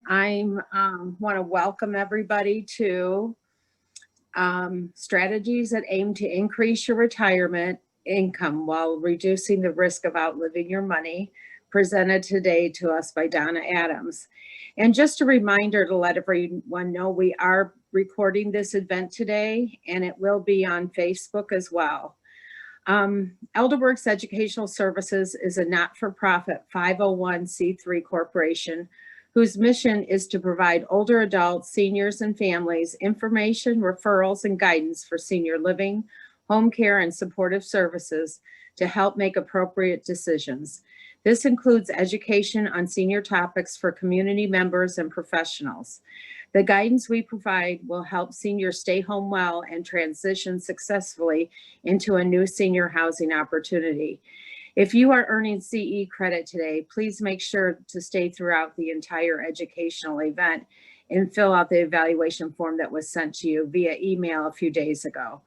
I want to welcome everybody to strategies that aim to increase your retirement income while reducing the risk of outliving your money, presented today to us by Donna Adams. And just a reminder to let everyone know, we are recording this event today, and it will be on Facebook as well. Elderworks Educational Services is a not-for-profit 501c3 corporation whose mission is to provide older adults, seniors, and families information, referrals, and guidance for senior living, home care, and supportive services to help make appropriate decisions. This includes education on senior topics for community members and professionals. The guidance we provide will help seniors stay home well and transition successfully into a new senior housing opportunity. If you are earning CE credit today, please make sure to stay throughout the entire educational event and fill out the evaluation form that was sent to you via email a few days ago.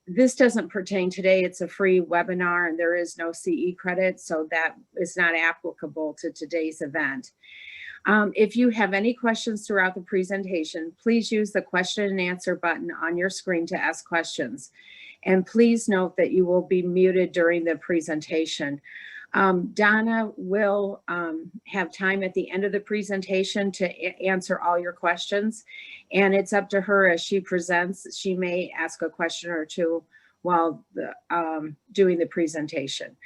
This doesn't pertain today. It's a free webinar and there is no CE credit, so that is not applicable to today's event. If you have any questions throughout the presentation, please use the question and answer button on your screen to ask questions. And please note that you will be muted during the presentation. Donna will have time at the end of the presentation to answer all your questions, and it's up to her as she presents. She may ask a question or two while doing the presentation.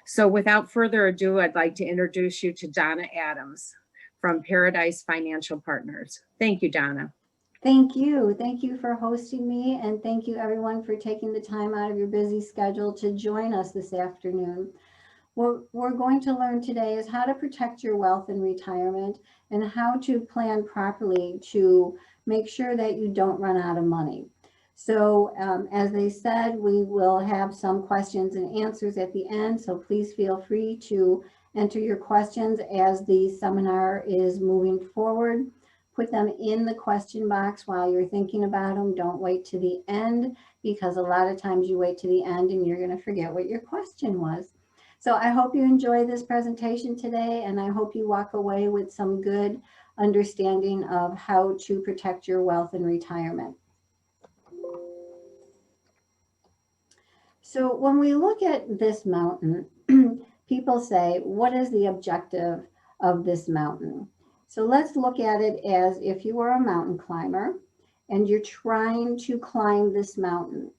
So without further ado, I'd like to introduce you to Donna Adams from Paradise Financial Partners. Thank you, Donna. Thank you. Thank you for hosting me, and thank you everyone for taking the time out of your busy schedule to join us this afternoon. What we're going to learn today is how to protect your wealth in retirement and how to plan properly to make sure that you don't run out of money. So as they said, we will have some questions and answers at the end, so please feel free to enter your questions as the seminar is moving forward. Put them in the question box while you're thinking about them. Don't wait to the end, because a lot of times you wait to the end and you're going to forget what your question was. So I hope you enjoy this presentation today, and I hope you walk away with some good understanding of how to protect your wealth in retirement. So when we look at this mountain, people say, what is the objective of this mountain? So let's look at it as if you were a mountain climber and you're trying to climb this mountain.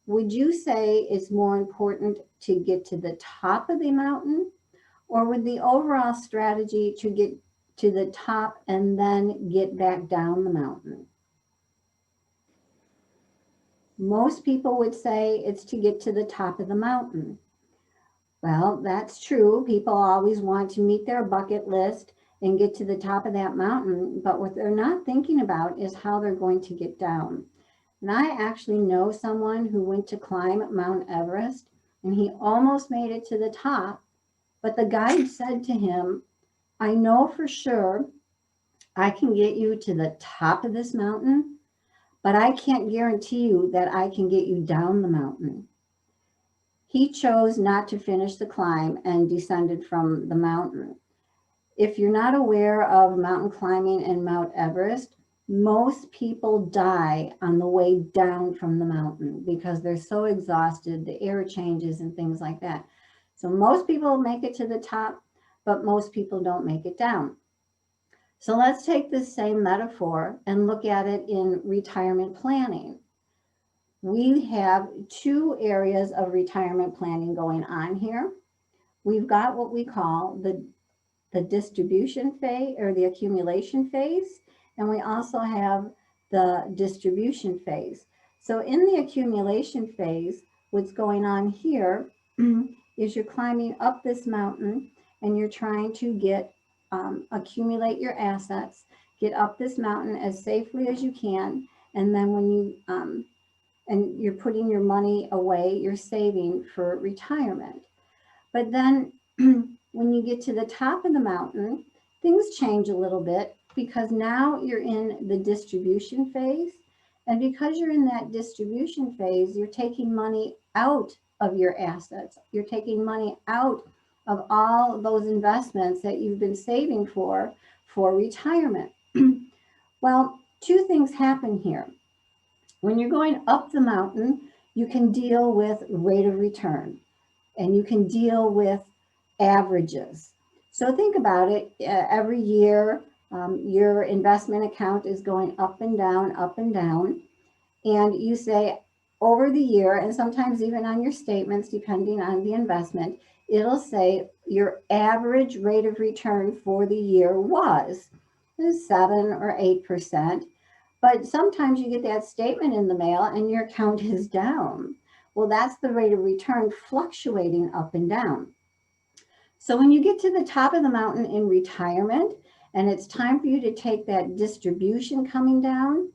Would you say it's more important to get to the top of the mountain, or would the overall strategy to get to the top and then get back down the mountain? Most people would say it's to get to the top of the mountain. Well, that's true. People always want to meet their bucket list and get to the top of that mountain, but what they're not thinking about is how they're going to get down. And I actually know someone who went to climb Mount Everest, and he almost made it to the top, but the guide said to him, I know for sure I can get you to the top of this mountain, but I can't guarantee you that I can get you down the mountain. He chose not to finish the climb and descended from the mountain. If you're not aware of mountain climbing and Mount Everest, most people die on the way down from the mountain because they're so exhausted, the air changes and things like that. So most people make it to the top, but most people don't make it down. So let's take this same metaphor and look at it in retirement planning. We have two areas of retirement planning going on here. We've got what we call the distribution phase or the accumulation phase, and we also have the distribution phase. So in the accumulation phase, what's going on here is you're climbing up this mountain and you're trying to get accumulate your assets, get up this mountain as safely as you can, and then when you and you're putting your money away, you're saving for retirement. But then when you get to the top of the mountain, things change a little bit, because now you're in the distribution phase. And because you're in that distribution phase, you're taking money out of your assets. You're taking money out of all those investments that you've been saving for for retirement? Well, two things happen here. When you're going up the mountain, you can deal with rate of return and you can deal with averages. So think about it. Every year, your investment account is going up and down, up and down. And you say over the year, and sometimes even on your statements, depending on the investment, it'll say your average rate of return for the year was 7 or 8%. But sometimes you get that statement in the mail and your account is down. Well, that's the rate of return fluctuating up and down. So when you get to the top of the mountain in retirement and it's time for you to take that distribution coming down,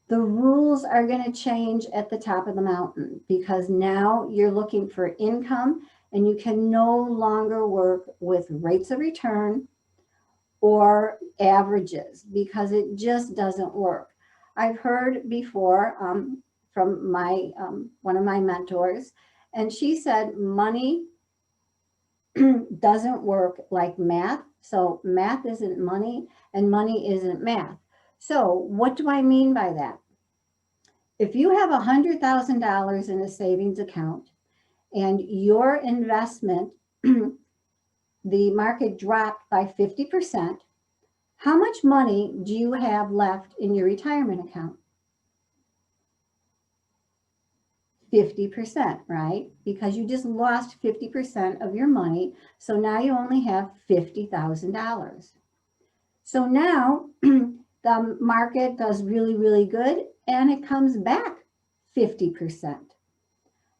the rules are going to change at the top of the mountain because now you're looking for income and you can no longer work with rates of return or averages because it just doesn't work. I've heard before from my one of my mentors, and she said money doesn't work like math. So math isn't money and money isn't math. So what do I mean by that? If you have $100,000 in a savings account and your investment, the market dropped by 50%, how much money do you have left in your retirement account? 50%, right? Because you just lost 50% of your money. So now you only have $50,000. So now the market does really, really good and it comes back 50%.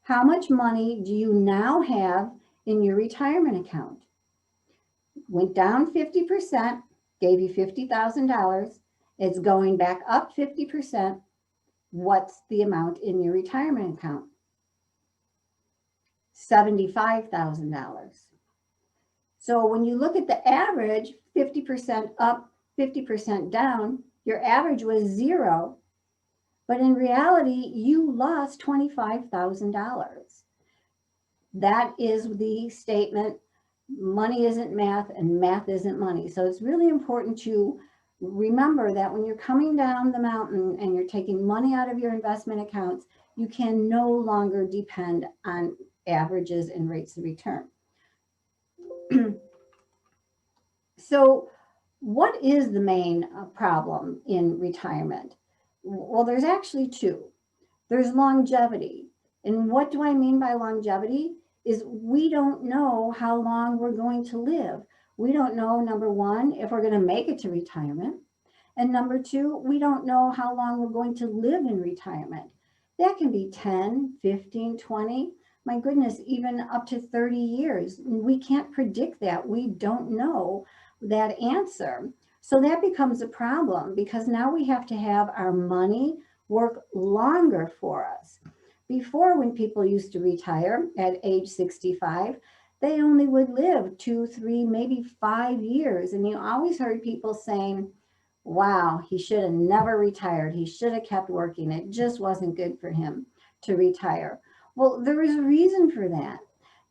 How much money do you now have in your retirement account? Went down 50%, gave you $50,000. It's going back up 50%. What's the amount in your retirement account? $75,000. So when you look at the average, 50% up, 50% down, your average was 0. But in reality, you lost $25,000. That is the statement, money isn't math and math isn't money. So it's really important to remember that when you're coming down the mountain and you're taking money out of your investment accounts, you can no longer depend on averages and rates of return. So what is the main problem in retirement? Well, there's actually two. There's longevity. And what do I mean by longevity? Is we don't know how long we're going to live. We don't know, number one, if we're going to make it to retirement. And number two, we don't know how long we're going to live in retirement. That can be 10, 15, 20, my goodness, even up to 30 years. We can't predict that. We don't know that answer. So that becomes a problem because now we have to have our money work longer for us. Before, when people used to retire at age 65, they only would live 2, 3, maybe 5 years. And you always heard people saying, wow, he should have never retired. He should have kept working. It just wasn't good for him to retire. Well, there is a reason for that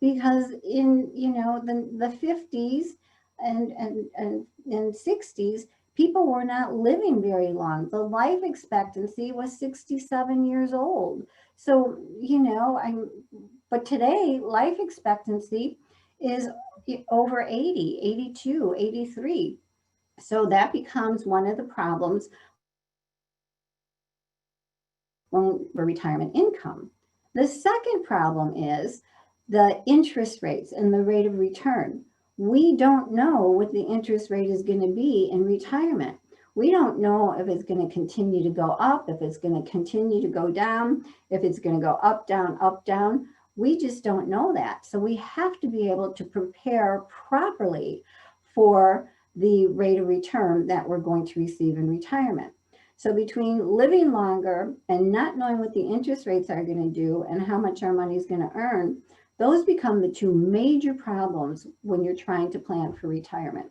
because in, the 50s and 60s, people were not living very long. The life expectancy was 67 years old. So, but today life expectancy is over 80, 82, 83. So that becomes one of the problems when for retirement income. The second problem is the interest rates and the rate of return. We don't know what the interest rate is going to be in retirement. We don't know if it's going to continue to go up, if it's going to continue to go down, if it's going to go up, down, up, down. We just don't know that. So we have to be able to prepare properly for the rate of return that we're going to receive in retirement. So between living longer and not knowing what the interest rates are going to do and how much our money is going to earn, those become the two major problems when you're trying to plan for retirement.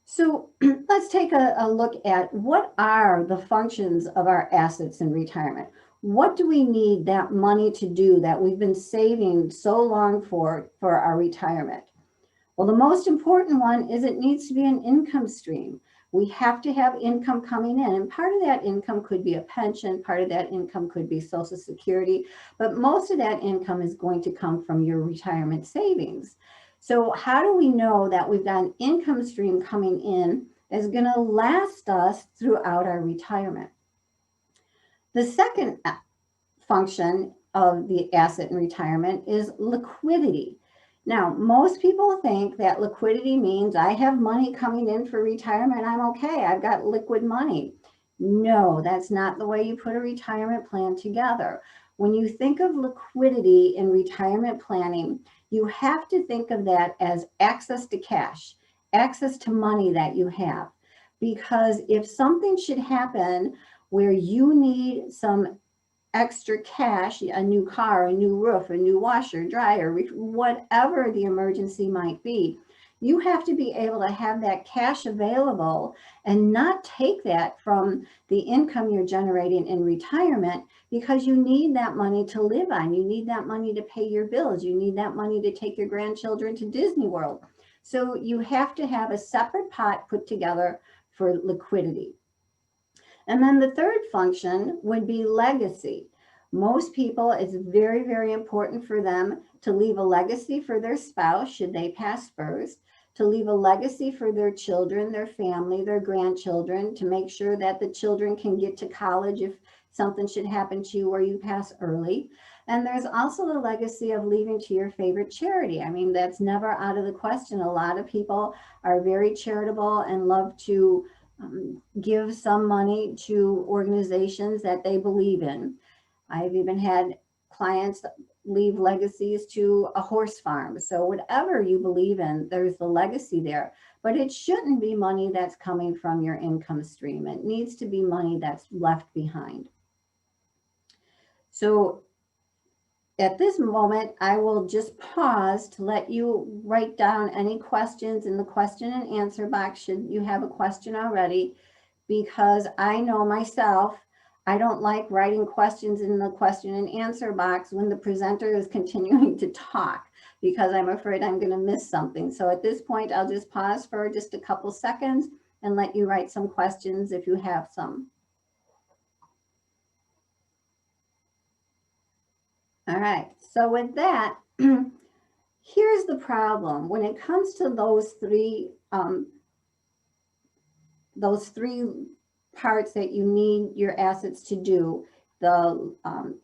So let's take a look at what are the functions of our assets in retirement. What do we need that money to do that we've been saving so long for our retirement? Well, the most important one is it needs to be an income stream. We have to have income coming in, and part of that income could be a pension, part of that income could be Social Security, but most of that income is going to come from your retirement savings. So how do we know that we've got an income stream coming in that's going to last us throughout our retirement? The second function of the asset in retirement is liquidity. Now, most people think that liquidity means I have money coming in for retirement, I'm okay, I've got liquid money. No, that's not the way you put a retirement plan together. When you think of liquidity in retirement planning, you have to think of that as access to cash, access to money that you have. Because if something should happen where you need some extra cash, a new car, a new roof, a new washer, dryer, whatever the emergency might be, you have to be able to have that cash available and not take that from the income you're generating in retirement, because you need that money to live on. You need that money to pay your bills. You need that money to take your grandchildren to Disney World. So you have to have a separate pot put together for liquidity. And then the third function would be legacy. Most people, it's very, very important for them to leave a legacy for their spouse should they pass first, to leave a legacy for their children, their family, their grandchildren, to make sure that the children can get to college if something should happen to you or you pass early. And there's also the legacy of leaving to your favorite charity. I mean, that's never out of the question. A lot of people are very charitable and love to give some money to organizations that they believe in. I've even had clients leave legacies to a horse farm. So whatever you believe in, there's the legacy there. But it shouldn't be money that's coming from your income stream. It needs to be money that's left behind. So at this moment, I will just pause to let you write down any questions in the question and answer box should you have a question already, because I know myself, I don't like writing questions in the question and answer box when the presenter is continuing to talk, because I'm afraid I'm going to miss something. So at this point, I'll just pause for just a couple seconds and let you write some questions if you have some. All right, so with that, here's the problem. When it comes to those three parts that you need your assets to do, the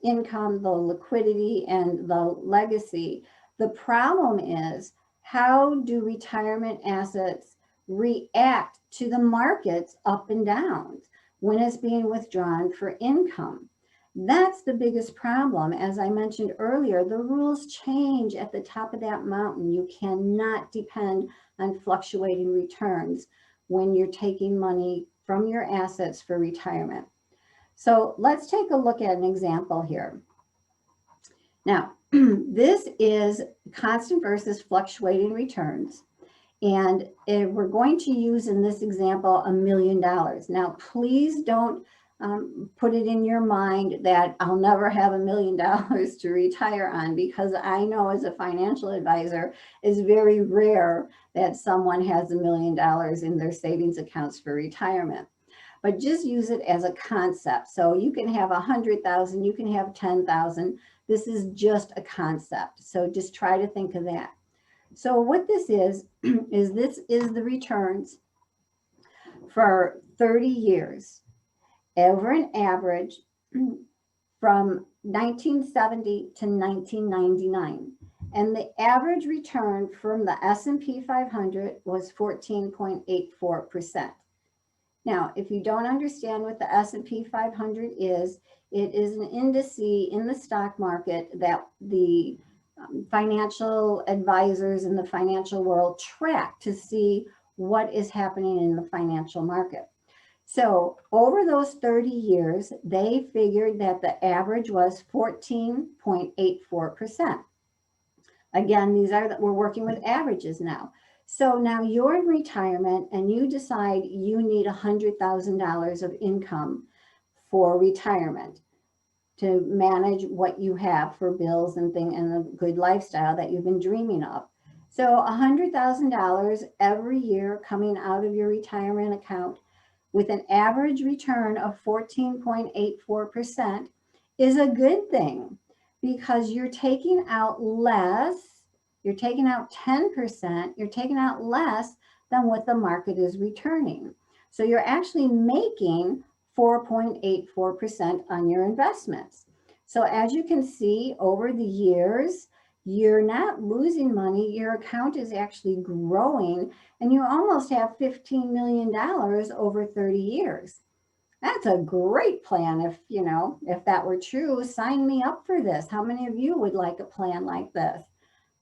income, the liquidity, and the legacy, the problem is, how do retirement assets react to the markets up and downs when it's being withdrawn for income? That's the biggest problem. As I mentioned earlier, the rules change at the top of that mountain. You cannot depend on fluctuating returns when you're taking money from your assets for retirement. So let's take a look at an example here. Now, this is constant versus fluctuating returns. And we're going to use in this example $1 million. Now, please don't put it in your mind that I'll never have $1 million to retire on, because I know as a financial advisor, it's very rare that someone has $1 million in their savings accounts for retirement. But just use it as a concept. So you can have 100,000, you can have 10,000. This is just a concept. So just try to think of that. So what this is this is the returns for 30 years over an average from 1970 to 1999. And the average return from the S&P 500 was 14.84%. Now, if you don't understand what the S&P 500 is, it is an index in the stock market that the financial advisors in the financial world track to see what is happening in the financial market. So over those 30 years, they figured that the average was 14.84%. Again, we're working with averages now. So now you're in retirement and you decide you need $100,000 of income for retirement to manage what you have for bills and a good lifestyle that you've been dreaming of. So $100,000 every year coming out of your retirement account with an average return of 14.84% is a good thing, because you're taking out less, you're taking out 10%, you're taking out less than what the market is returning. So you're actually making 4.84% on your investments. So as you can see, over the years, you're not losing money. Your account is actually growing, and you almost have $15 million over 30 years. That's a great plan. If that were true, sign me up for this. How many of you would like a plan like this?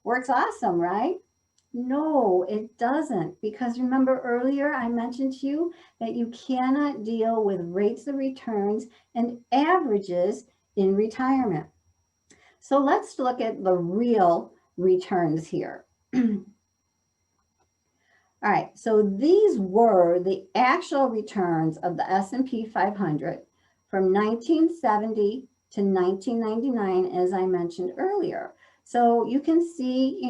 Works awesome, right? No, it doesn't. Because remember earlier I mentioned to you that you cannot deal with rates of returns and averages in retirement. So let's look at the real returns here. All right, so these were the actual returns of the S&P 500 from 1970 to 1999, as I mentioned earlier. So you can see, a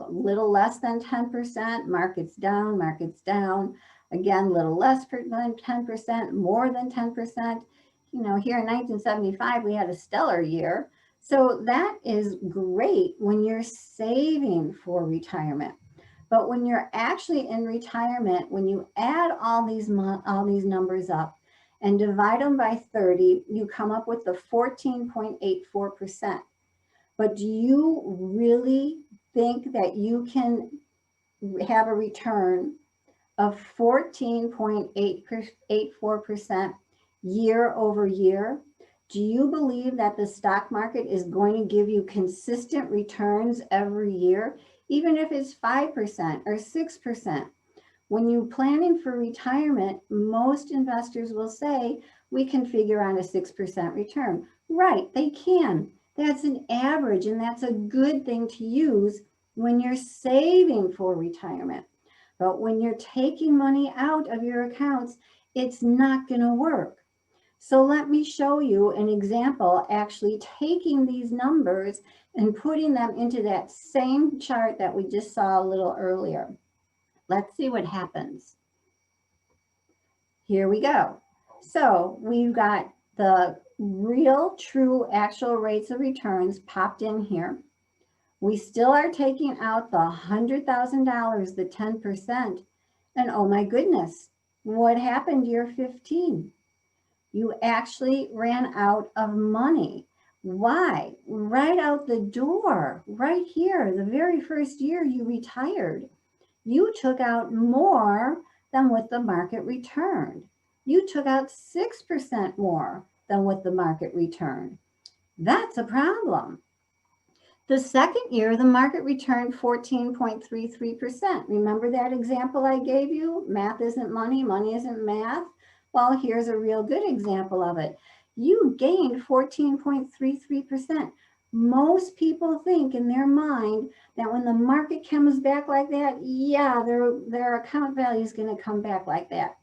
little less than 10%, markets down, again, little less than 10%, more than 10%. Here in 1975, we had a stellar year. So that is great when you're saving for retirement. But when you're actually in retirement, when you add all these numbers up and divide them by 30, you come up with the 14.84%. But do you really think that you can have a return of 14.84% year over year? Do you believe that the stock market is going to give you consistent returns every year, even if it's 5% or 6%? When you're planning for retirement, most investors will say, we can figure on a 6% return. Right, they can. That's an average, and that's a good thing to use when you're saving for retirement. But when you're taking money out of your accounts, it's not going to work. So let me show you an example, actually taking these numbers and putting them into that same chart that we just saw a little earlier. Let's see what happens. Here we go. So we've got the real, true, actual rates of returns popped in here. We still are taking out the $100,000, the 10%. And oh my goodness, what happened year 15? You actually ran out of money. Why? Right out the door, right here, the very first year you retired, you took out more than what the market returned. You took out 6% more than what the market returned. That's a problem. The second year, the market returned 14.33%. Remember that example I gave you? Math isn't money, money isn't math. Well, here's a real good example of it. You gained 14.33%. Most people think in their mind that when the market comes back like that, yeah, their account value is going to come back like that.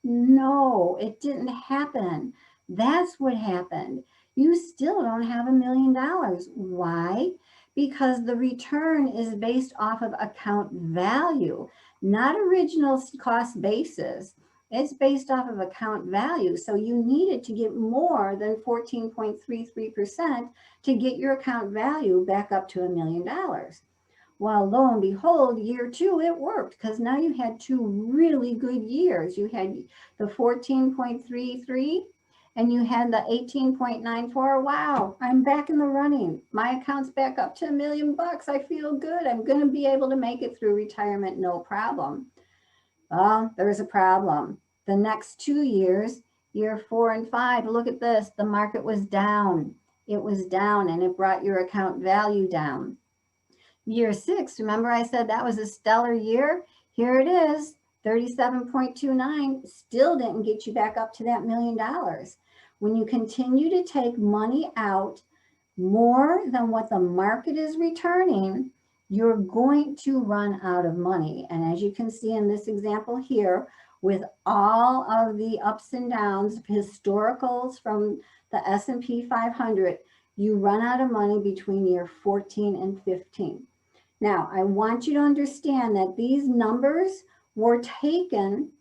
No, it didn't happen. That's what happened. You still don't have $1 million. Why? Because the return is based off of account value, not original cost basis. It's based off of account value. So you needed to get more than 14.33% to get your account value back up to $1 million. Well, lo and behold, year 2, it worked, because now you had 2 really good years. You had the 14.33 and you had the 18.94. Wow, I'm back in the running. My account's back up to $1 million. I feel good. I'm going to be able to make it through retirement, no problem. Well, there's a problem. The next 2 years, year 4 and 5, look at this. The market was down. It was down, and it brought your account value down. Year 6, remember I said that was a stellar year? Here it is, 37.29, still didn't get you back up to that $1 million. When you continue to take money out more than what the market is returning, you're going to run out of money. And as you can see in this example here, with all of the ups and downs, historicals from the S&P 500, you run out of money between year 14 and 15. Now, I want you to understand that these numbers were taken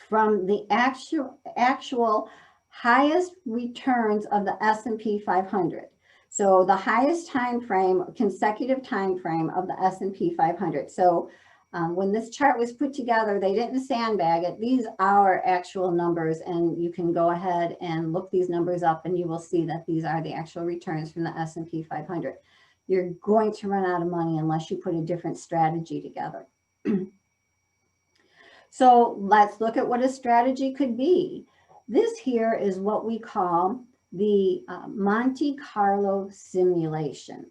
from the actual highest returns of the S&P 500. So the highest time frame, consecutive time frame of the S&P 500. So when this chart was put together, they didn't sandbag it. These are actual numbers, and you can go ahead and look these numbers up, and you will see that these are the actual returns from the S&P 500. You're going to run out of money unless you put a different strategy together. So let's look at what a strategy could be. This here is what we call the Monte Carlo simulation.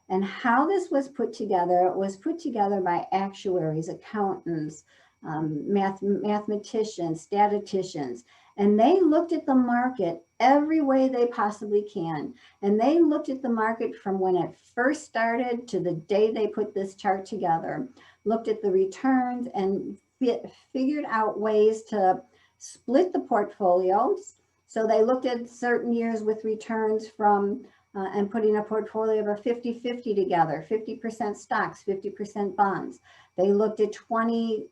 And how this was put together, it was put together by actuaries, accountants, mathematicians, statisticians, and they looked at the market every way they possibly can. And they looked at the market from when it first started to the day they put this chart together, looked at the returns and figured out ways to split the portfolios. So they looked at certain years with returns from and putting a portfolio of a 50-50 together, 50% stocks, 50% bonds. They looked at 20-80,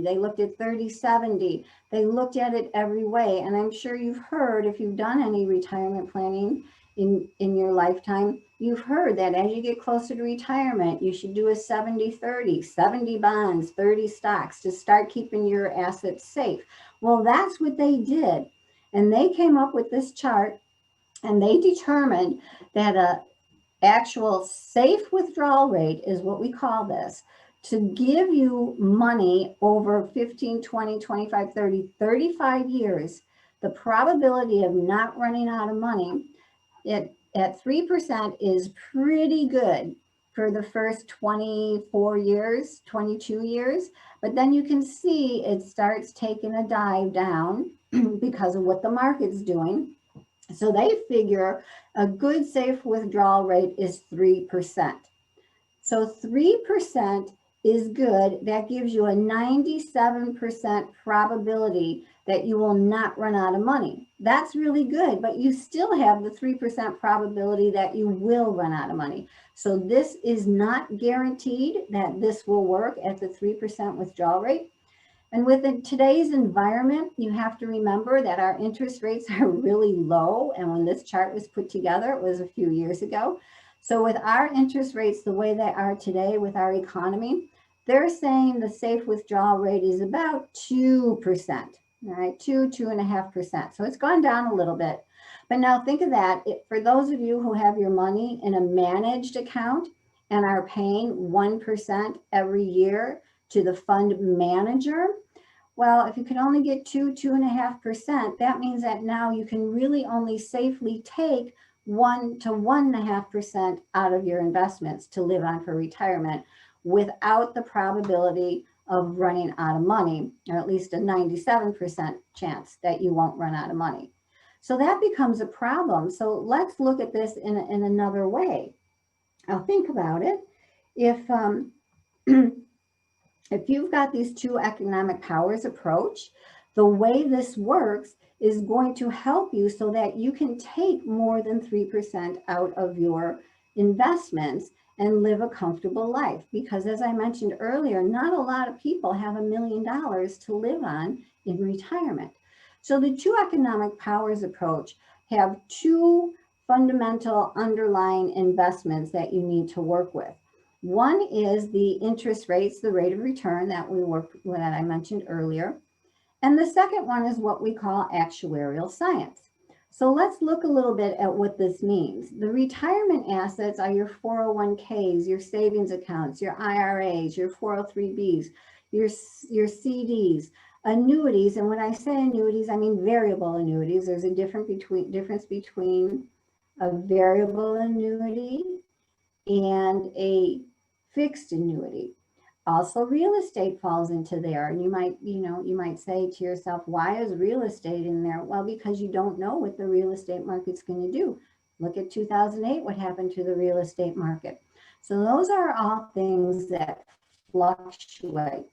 they looked at 30-70, they looked at it every way. And I'm sure you've heard, if you've done any retirement planning in your lifetime, you've heard that as you get closer to retirement, you should do a 70-30, 70 bonds, 30 stocks to start keeping your assets safe. Well, that's what they did. And they came up with this chart, and they determined that a actual safe withdrawal rate is what we call this, to give you money over 15, 20, 25, 30, 35 years, the probability of not running out of money at 3% is pretty good for the first 24 years, 22 years. But then you can see it starts taking a dive down because of what the market's doing. So they figure a good safe withdrawal rate is 3%. So 3% is good. That gives you a 97% probability that you will not run out of money. That's really good, but you still have the 3% probability that you will run out of money. So this is not guaranteed that this will work at the 3% withdrawal rate. And within today's environment, you have to remember that our interest rates are really low. And when this chart was put together, it was a few years ago. So with our interest rates the way they are today with our economy, they're saying the safe withdrawal rate is about 2%, all right, 2.5%. So it's gone down a little bit. But now think of that. For those of you who have your money in a managed account and are paying 1% every year to the fund manager, well, if you can only get 2.5%, that means that now you can really only safely take 1 to 1.5% out of your investments to live on for retirement without the probability of running out of money, or at least a 97% chance that you won't run out of money. So that becomes a problem. So let's look at this in another way. Now think about it. If you've got these two economic powers approach, the way this works is going to help you so that you can take more than 3% out of your investments and live a comfortable life. Because as I mentioned earlier, not a lot of people have $1 million to live on in retirement. So the two economic powers approach have two fundamental underlying investments that you need to work with. One is the interest rates, the rate of return that I mentioned earlier. And the second one is what we call actuarial science. So let's look a little bit at what this means. The retirement assets are your 401ks, your savings accounts, your IRAs, your 403bs, your CDs, annuities. And when I say annuities, I mean variable annuities. There's a difference between a variable annuity and a fixed annuity. Also, real estate falls into there. And you might say to yourself, why is real estate in there? Well, because you don't know what the real estate market's going to do. Look at 2008, what happened to the real estate market. So those are all things that fluctuate.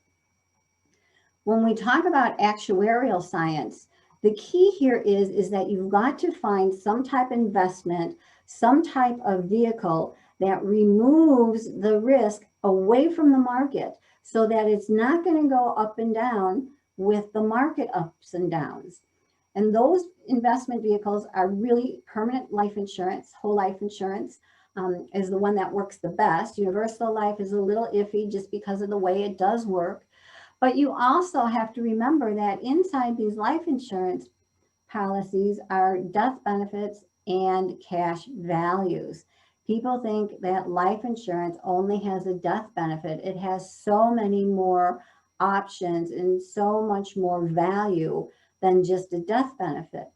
When we talk about actuarial science, the key here is that you've got to find some type of investment, some type of vehicle that removes the risk away from the market so that it's not going to go up and down with the market ups and downs. And those investment vehicles are really permanent life insurance. Whole life insurance is the one that works the best. Universal life is a little iffy just because of the way it does work. But you also have to remember that inside these life insurance policies are death benefits and cash values. People think that life insurance only has a death benefit. It has so many more options and so much more value than just a death benefit.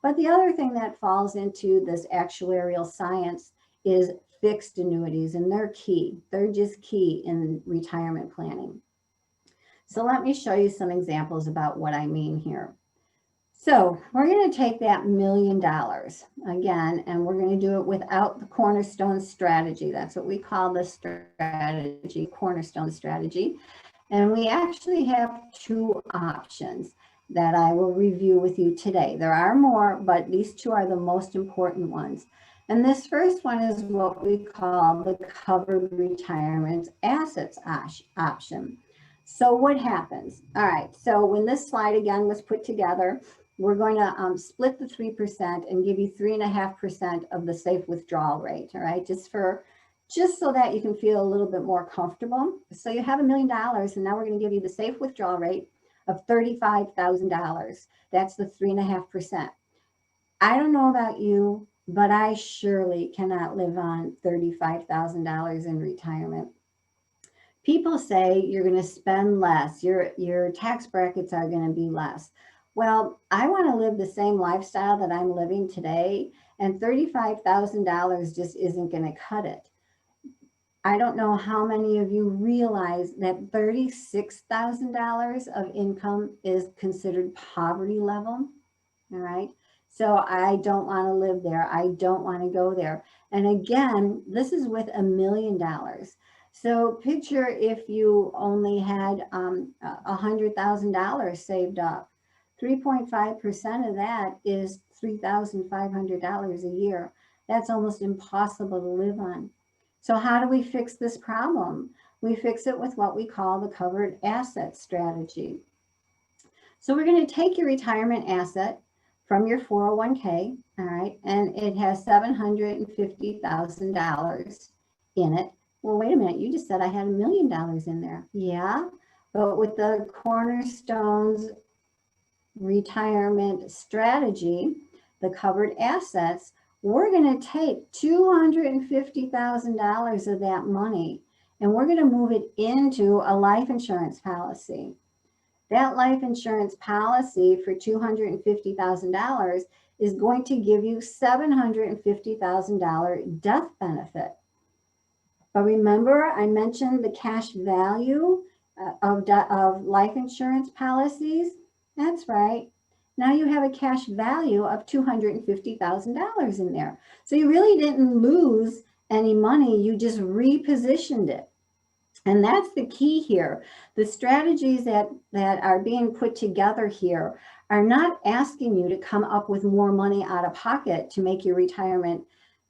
But the other thing that falls into this actuarial science is fixed annuities, and they're key. They're just key in retirement planning. So let me show you some examples about what I mean here. So we're going to take that $1 million again, and we're going to do it without the cornerstone strategy. That's what we call the strategy, cornerstone strategy. And we actually have two options that I will review with you today. There are more, but these two are the most important ones. And this first one is what we call the covered retirement assets option. So what happens? All right, so when this slide again was put together, we're going to split the 3% and give you 3.5% of the safe withdrawal rate, all right? Just so that you can feel a little bit more comfortable. So you have $1 million, and now we're going to give you the safe withdrawal rate of $35,000. That's the 3.5%. I don't know about you, but I surely cannot live on $35,000 in retirement. People say you're going to spend less, your tax brackets are going to be less. Well, I want to live the same lifestyle that I'm living today, and $35,000 just isn't going to cut it. I don't know how many of you realize that $36,000 of income is considered poverty level, all right? So I don't want to live there. I don't want to go there. And again, this is with $1 million. So picture if you only had $100,000 saved up. 3.5% of that is $3,500 a year. That's almost impossible to live on. So how do we fix this problem? We fix it with what we call the covered asset strategy. So we're going to take your retirement asset from your 401k, all right, and it has $750,000 in it. Well, wait a minute, you just said I had $1 million in there. Yeah, but with the Cornerstone's retirement strategy, the covered assets, we're going to take $250,000 of that money and we're going to move it into a life insurance policy. That life insurance policy for $250,000 is going to give you $750,000 death benefit. But remember, I mentioned the cash value of life insurance policies. That's right. Now you have a cash value of $250,000 in there. So you really didn't lose any money. You just repositioned it. And that's the key here. The strategies that are being put together here are not asking you to come up with more money out of pocket to make your retirement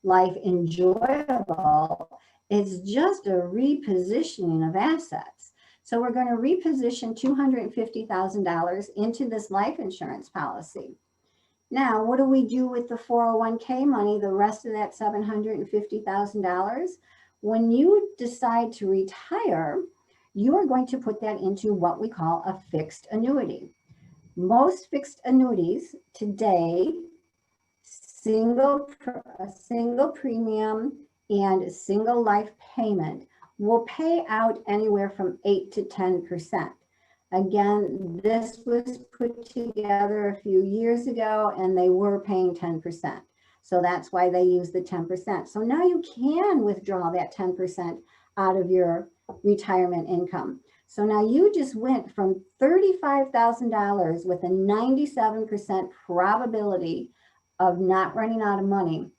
life enjoyable. It's just a repositioning of assets. So we're going to reposition $250,000 into this life insurance policy. Now, what do we do with the 401k money, the rest of that $750,000? When you decide to retire, you are going to put that into what we call a fixed annuity. Most fixed annuities today, single premium and single life payment will pay out anywhere from 8 to 10%. Again, this was put together a few years ago and they were paying 10%. So that's why they use the 10%. So now you can withdraw that 10% out of your retirement income. So now you just went from $35,000 with a 97% probability of not running out of money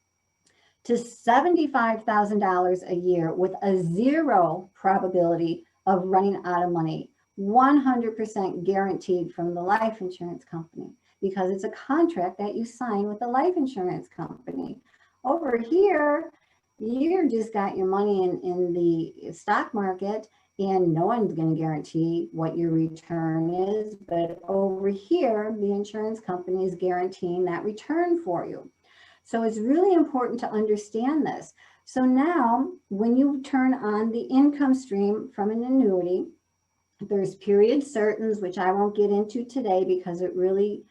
to $75,000 a year with a 0 probability of running out of money, 100% guaranteed from the life insurance company, because it's a contract that you sign with the life insurance company. Over here, You just got your money in the stock market, and no one's going to guarantee what your return is. But over here, the insurance company is guaranteeing that return for you. So it's really important to understand this. So now when you turn on the income stream from an annuity, there's period certains, which I won't get into today because it really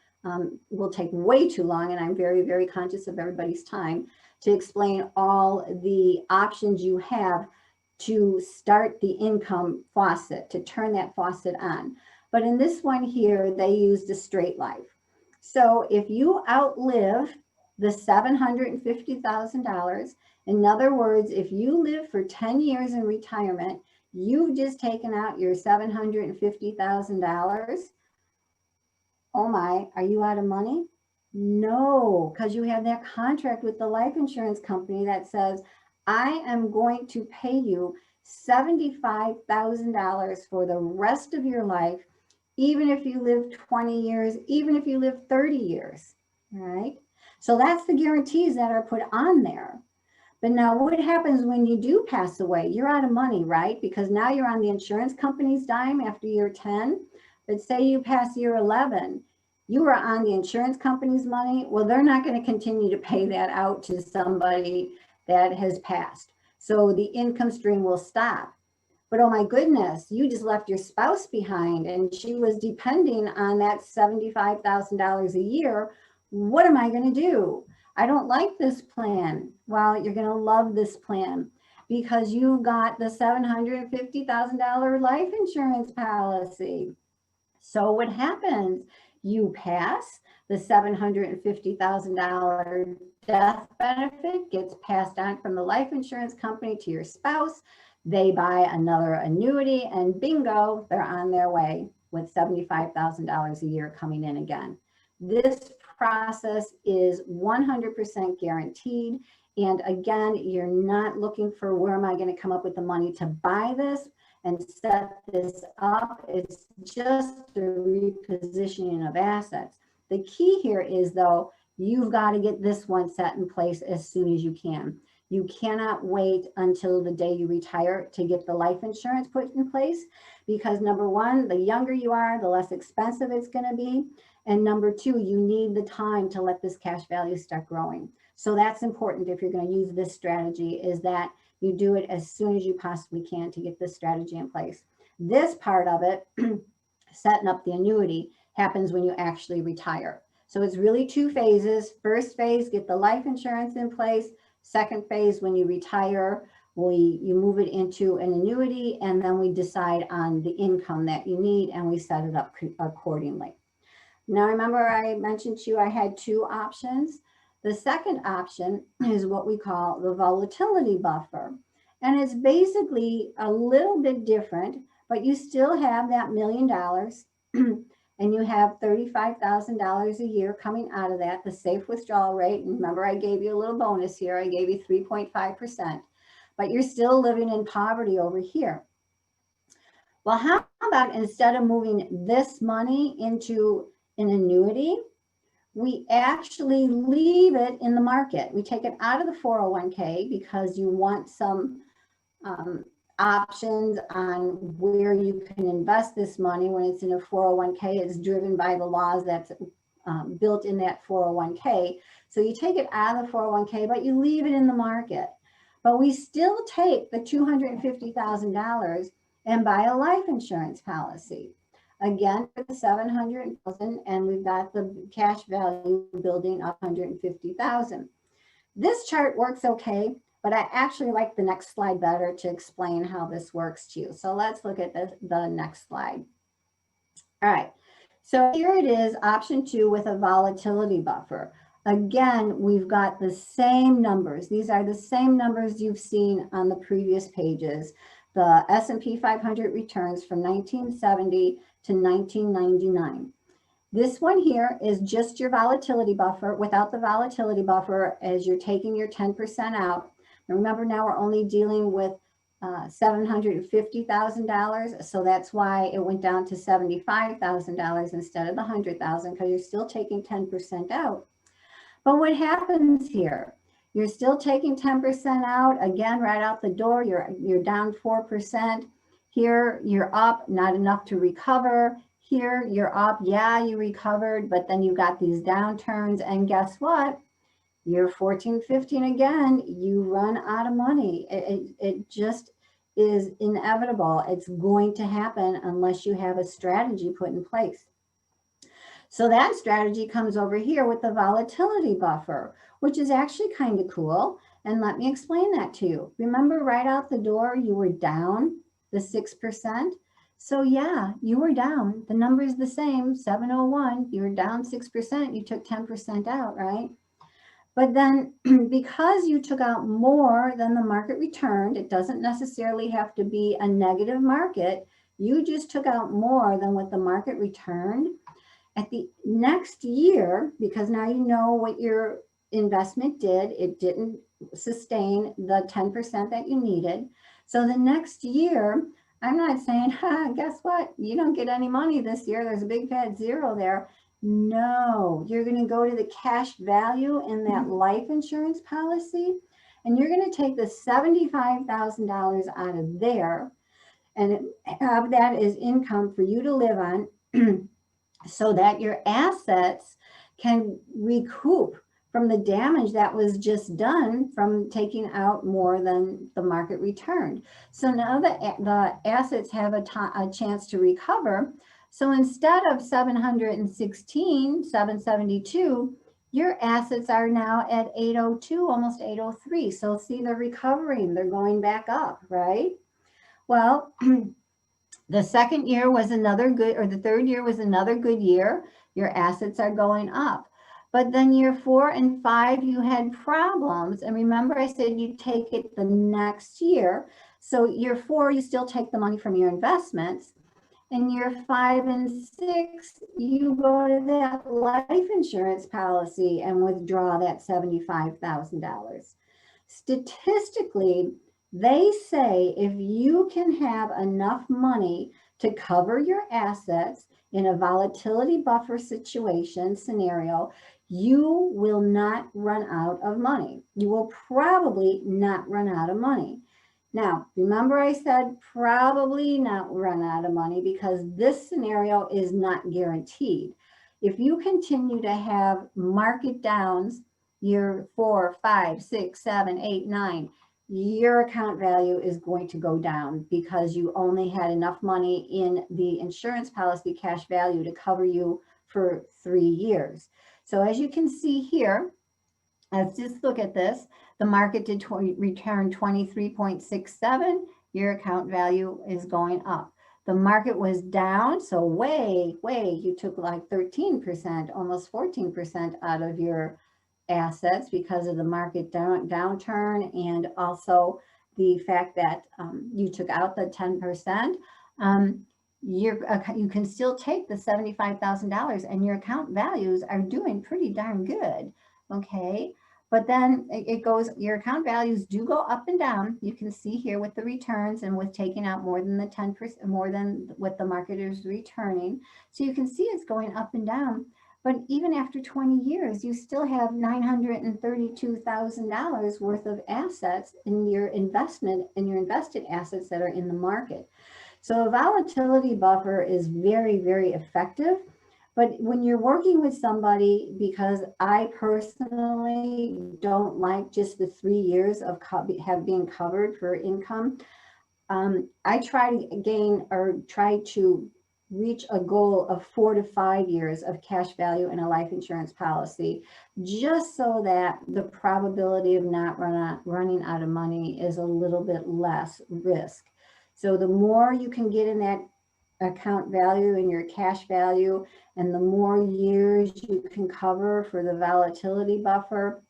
will take way too long. And I'm very, very conscious of everybody's time to explain all the options you have to start the income faucet, to turn that faucet on. But in this one here, they used a straight life. So if you outlive the $750,000, in other words, if you live for 10 years in retirement, you've just taken out your $750,000. Oh my, are you out of money? No, because you have that contract with the life insurance company that says, I am going to pay you $75,000 for the rest of your life, even if you live 20 years, even if you live 30 years, right? So that's the guarantees that are put on there. But now what happens when you do pass away? You're out of money, right? Because now you're on the insurance company's dime after year 10. But say you pass year 11, you are on the insurance company's money. Well, they're not going to continue to pay that out to somebody that has passed. So the income stream will stop. But oh my goodness, you just left your spouse behind and she was depending on that $75,000 a year. What am I going to do? I don't like this plan. Well, you're going to love this plan because you got the $750,000 life insurance policy. So what happens? You pass, the $750,000 death benefit gets passed on from the life insurance company to your spouse. They buy another annuity and bingo, they're on their way with $75,000 a year coming in again. This process is 100% guaranteed. And again, you're not looking for where am I going to come up with the money to buy this and set this up. It's just a repositioning of assets. The key here is though, you've got to get this one set in place as soon as you can. You cannot wait until the day you retire to get the life insurance put in place because number one, the younger you are, the less expensive it's going to be. And number two, you need the time to let this cash value start growing. So that's important if you're going to use this strategy is that you do it as soon as you possibly can to get this strategy in place. This part of it, setting up the annuity, happens when you actually retire. So it's really two phases. First phase, get the life insurance in place. Second phase, when you retire, you move it into an annuity and then we decide on the income that you need and we set it up accordingly. Now, remember I mentioned to you I had two options. The second option is what we call the volatility buffer. And it's basically a little bit different, but you still have that $1 million and you have $35,000 a year coming out of that, the safe withdrawal rate. And remember, I gave you a little bonus here. I gave you 3.5%, but you're still living in poverty over here. Well, how about instead of moving this money into an annuity, we actually leave it in the market. We take it out of the 401k because you want some options on where you can invest this money. When it's in a 401k, it's driven by the laws that's built in that 401k. So you take it out of the 401k, but you leave it in the market. But we still take the $250,000 and buy a life insurance policy. Again, for the $700,000, and we've got the cash value building up $150,000. This chart works okay, but I actually like the next slide better to explain how this works to you. So let's look at the next slide. All right, so here it is, option 2 with a volatility buffer. Again, we've got the same numbers. These are the same numbers you've seen on the previous pages. The S&P 500 returns from 1970 to 1999. This one here is just your volatility buffer without the volatility buffer as you're taking your 10% out. Remember, now we're only dealing with $750,000. So that's why it went down to $75,000 instead of the $100,000 because you're still taking 10% out. But what happens here? You're still taking 10% out. Again, right out the door, you're down 4%. Here, you're up, not enough to recover. Here, you're up. Yeah, you recovered, but then you got these downturns. And guess what? Year 14, 15 again, you run out of money. It just is inevitable. It's going to happen unless you have a strategy put in place. So that strategy comes over here with the volatility buffer, which is actually kind of cool. And let me explain that to you. Remember right out the door, you were down the 6%. So yeah, you were down. The number is the same, 701. You were down 6%. You took 10% out, right? But then because you took out more than the market returned, it doesn't necessarily have to be a negative market. You just took out more than what the market returned. At the next year, because now you know what your investment did, it didn't sustain the 10% that you needed. So the next year, I'm not saying, guess what? You don't get any money this year. There's a big fat zero there. No, you're going to go to the cash value in that life insurance policy, and you're going to take the $75,000 out of there and have that as income for you to live on so that your assets can recoup from the damage that was just done from taking out more than the market returned. So now the assets have a chance to recover. So instead of 716, 772, your assets are now at 802, almost 803. So see, they're recovering, they're going back up, right? Well, the second year was another good, or the third year was another good year. Your assets are going up. But then year 4 and 5, you had problems. And remember, I said you take it the next year. So year 4, you still take the money from your investments. And year 5 and 6, you go to that life insurance policy and withdraw that $75,000. Statistically, they say if you can have enough money to cover your assets in a volatility buffer situation scenario, you will not run out of money. You will probably not run out of money. Now, remember I said probably not run out of money because this scenario is not guaranteed. If you continue to have market downs year 4, 5, 6, 7, 8, 9, your account value is going to go down because you only had enough money in the insurance policy cash value to cover you for 3 years. So as you can see here, let's just look at this. The market did return 23.67. Your account value is going up. The market was down, so way, you took like 13%, almost 14% out of your assets because of the market downturn and also the fact that you took out the 10%. You can still take the $75,000 and your account values are doing pretty darn good, okay? But then it goes, your account values do go up and down. You can see here with the returns and with taking out more than the 10%, more than what the market is returning. So you can see it's going up and down. But even after 20 years, you still have $932,000 worth of assets in your investment, in your invested assets that are in the market. So a volatility buffer is very, very effective. But when you're working with somebody, because I personally don't like just the 3 years of being covered for income, I try to gain or try to reach a goal of 4 to 5 years of cash value in a life insurance policy, just so that the probability of not running out of money is a little bit less risk. So the more you can get in that account value and your cash value, and the more years you can cover for the volatility buffer,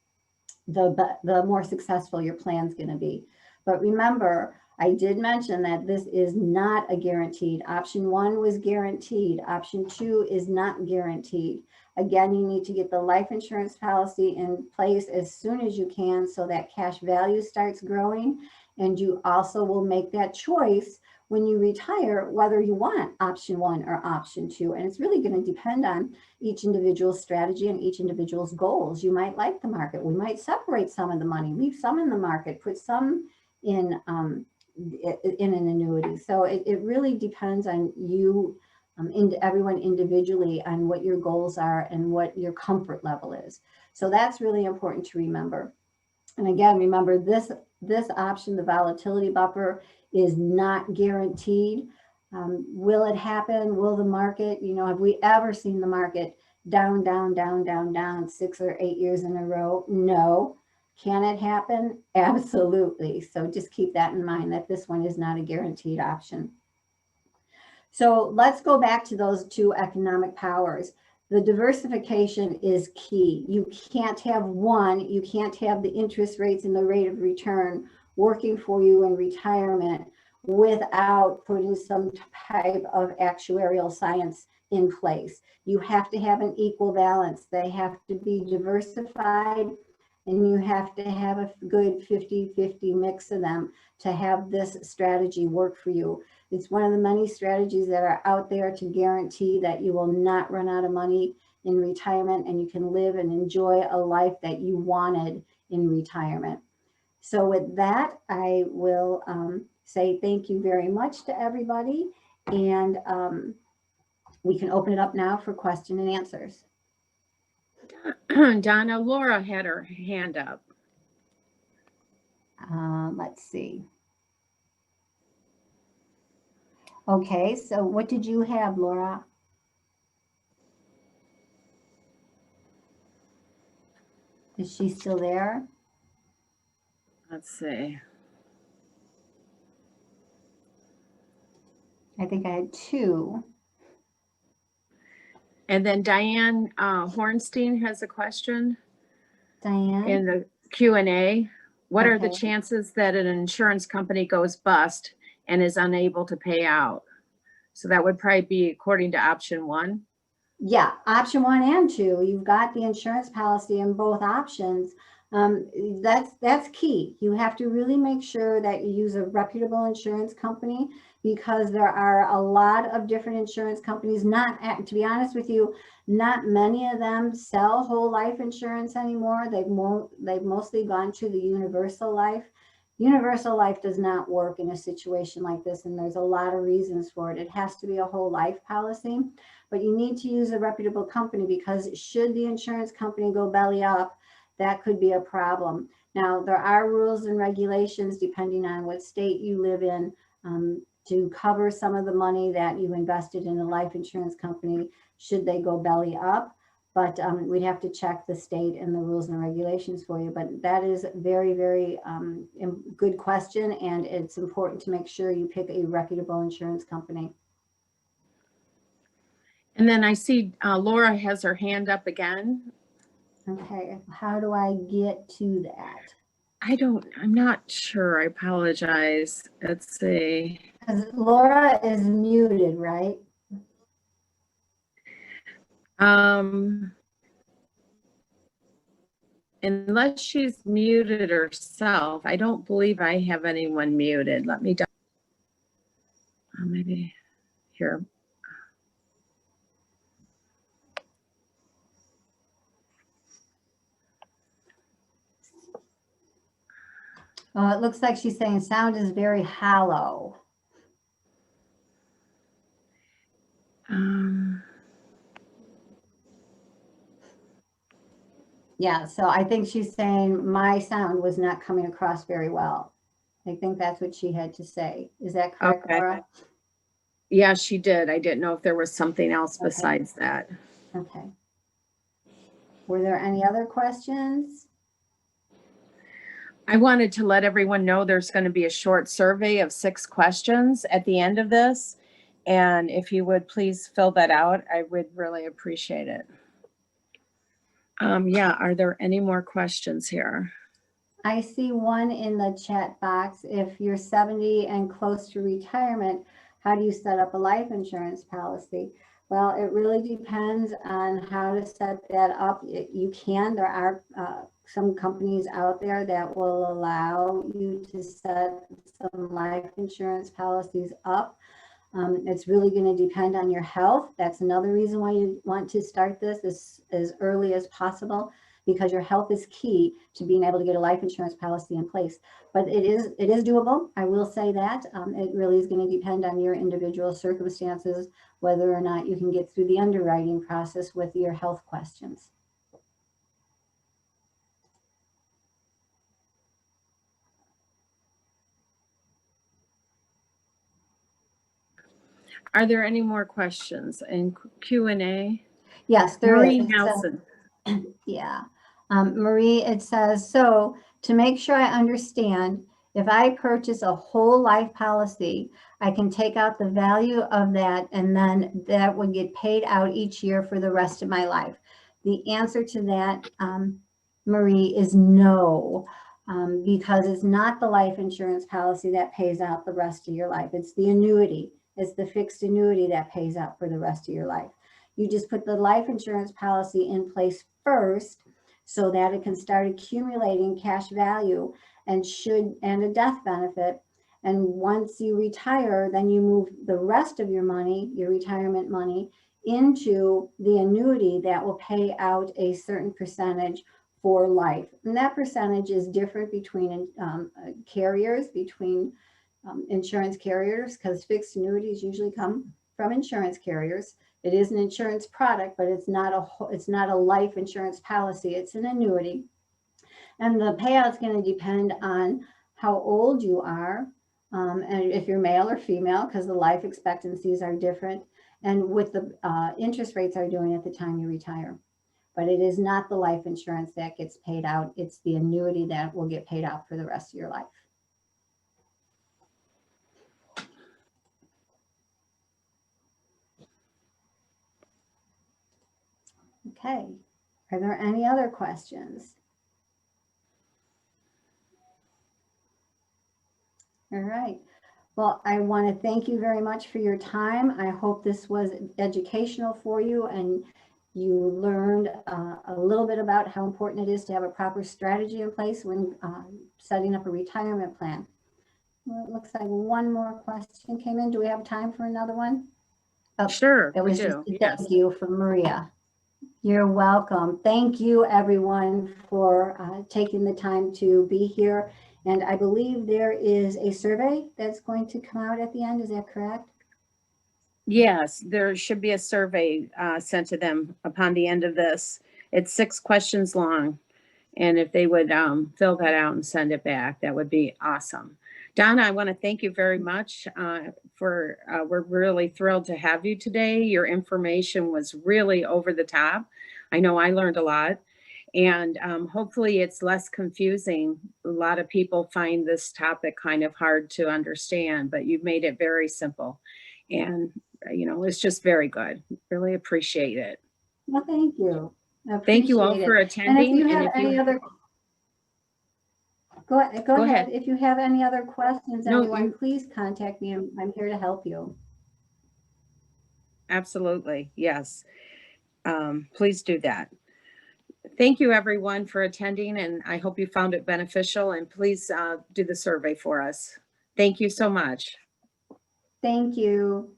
the more successful your plan's going to be. But remember, I did mention that this is not a guaranteed. Option 1 was guaranteed. Option 2 is not guaranteed. Again, you need to get the life insurance policy in place as soon as you can so that cash value starts growing. And you also will make that choice when you retire whether you want option 1 or option 2. And it's really going to depend on each individual's strategy and each individual's goals. You might like the market. We might separate some of the money, leave some in the market, put some in an annuity. So it really depends on you, everyone individually, on what your goals are and what your comfort level is. So that's really important to remember. And again, remember this option, the volatility buffer, is not guaranteed. Will it happen? Will the market, have we ever seen the market down, down, down, down, down 6 or 8 years in a row? No. Can it happen? Absolutely. So just keep that in mind, that this one is not a guaranteed option. So let's go back to those 2 economic powers. The diversification is key. You can't have one. You can't have the interest rates and the rate of return working for you in retirement without putting some type of actuarial science in place. You have to have an equal balance. They have to be diversified, and you have to have a good 50-50 mix of them to have this strategy work for you. It's one of the many strategies that are out there to guarantee that you will not run out of money in retirement, and you can live and enjoy a life that you wanted in retirement. So with that, I will say thank you very much to everybody, and we can open it up now for question and answers. Donna, Laura had her hand up. Let's see. Okay, so what did you have, Laura? Is she still there? Let's see. I think I had 2. And then Diane Hornstein has a question. Diane? In the Q&A. What are the Okay. chances that an insurance company goes bust and is unable to pay out? So that would probably be according to option 1. Yeah, option 1 and 2. You've got the insurance policy in both options. That's key. You have to really make sure that you use a reputable insurance company, because there are a lot of different insurance companies. To be honest with you, not many of them sell whole life insurance anymore. They've mostly gone to the universal life. Universal life does not work in a situation like this, and there's a lot of reasons for it. It has to be a whole life policy, but you need to use a reputable company, because should the insurance company go belly up, that could be a problem. Now, there are rules and regulations depending on what state you live in to cover some of the money that you invested in a life insurance company should they go belly up. But we'd have to check the state and the rules and regulations for you. But that is a very, very good question, and it's important to make sure you pick a reputable insurance company. And then I see Laura has her hand up again. Okay, how do I get to that? I'm not sure. I apologize. Let's see. Because Laura is muted, right? Unless she's muted herself, I don't believe I have anyone muted. Let me maybe here. It looks like she's saying sound is very hollow. Yeah, so I think she's saying my sound was not coming across very well. I think that's what she had to say. Is that correct, Okay. Laura? Yeah, she did. I didn't know if there was something else besides that. Okay. Were there any other questions? I wanted to let everyone know there's going to be a short survey of 6 questions at the end of this. And if you would please fill that out, I would really appreciate it. Yeah, are there any more questions here? I see one in the chat box. If you're 70 and close to retirement, how do you set up a life insurance policy? Well, it really depends on how to set that up. You can, there are some companies out there that will allow you to set some life insurance policies up. It's really going to depend on your health. That's another reason why you want to start this as early as possible, because your health is key to being able to get a life insurance policy in place. But it is doable. I will say that. It really is going to depend on your individual circumstances, whether or not you can get through the underwriting process with your health questions. Are there any more questions in Q&A? Yes, there Marie is. Nelson. Yeah. Marie, it says, so to make sure I understand, if I purchase a whole life policy, I can take out the value of that and then that would get paid out each year for the rest of my life. The answer to that, Marie, is no, because it's not the life insurance policy that pays out the rest of your life. It's the annuity. It's the fixed annuity that pays out for the rest of your life. You just put the life insurance policy in place first so that it can start accumulating cash value and a death benefit. And once you retire, then you move the rest of your money, your retirement money, into the annuity that will pay out a certain percentage for life. And that percentage is different between carriers, between insurance carriers, because fixed annuities usually come from insurance carriers. It is an insurance product, but it's not a life insurance policy. It's an annuity. And the payout's going to depend on how old you are, and if you're male or female, because the life expectancies are different, and what the interest rates are doing at the time you retire. But it is not the life insurance that gets paid out. It's the annuity that will get paid out for the rest of your life. Okay. Are there any other questions? All right. Well, I want to thank you very much for your time. I hope this was educational for you and you learned a little bit about how important it is to have a proper strategy in place when setting up a retirement plan. Well, it looks like one more question came in. Do we have time for another one? Oh, Sure, it was we do. just Yes. thank you from Maria. You're welcome. Thank you, everyone, for taking the time to be here. And I believe there is a survey that's going to come out at the end. Is that correct? Yes, there should be a survey sent to them upon the end of this. It's 6 questions long. And if they would fill that out and send it back, that would be awesome. Donna, I want to thank you very much we're really thrilled to have you today. Your information was really over the top. I know I learned a lot. And hopefully it's less confusing. A lot of people find this topic kind of hard to understand, but you've made it very simple. And, it's just very good. Really appreciate it. Well, thank you. I Thank you all appreciate for it. And if attending. you have any other, go Go ahead. ahead. If you have any other questions, No, anyone, please contact me. I'm here to help you. absolutely. Yes. Please do that. Thank you, everyone, for attending, and I hope you found it beneficial. And please do the survey for us. Thank you so much. Thank you.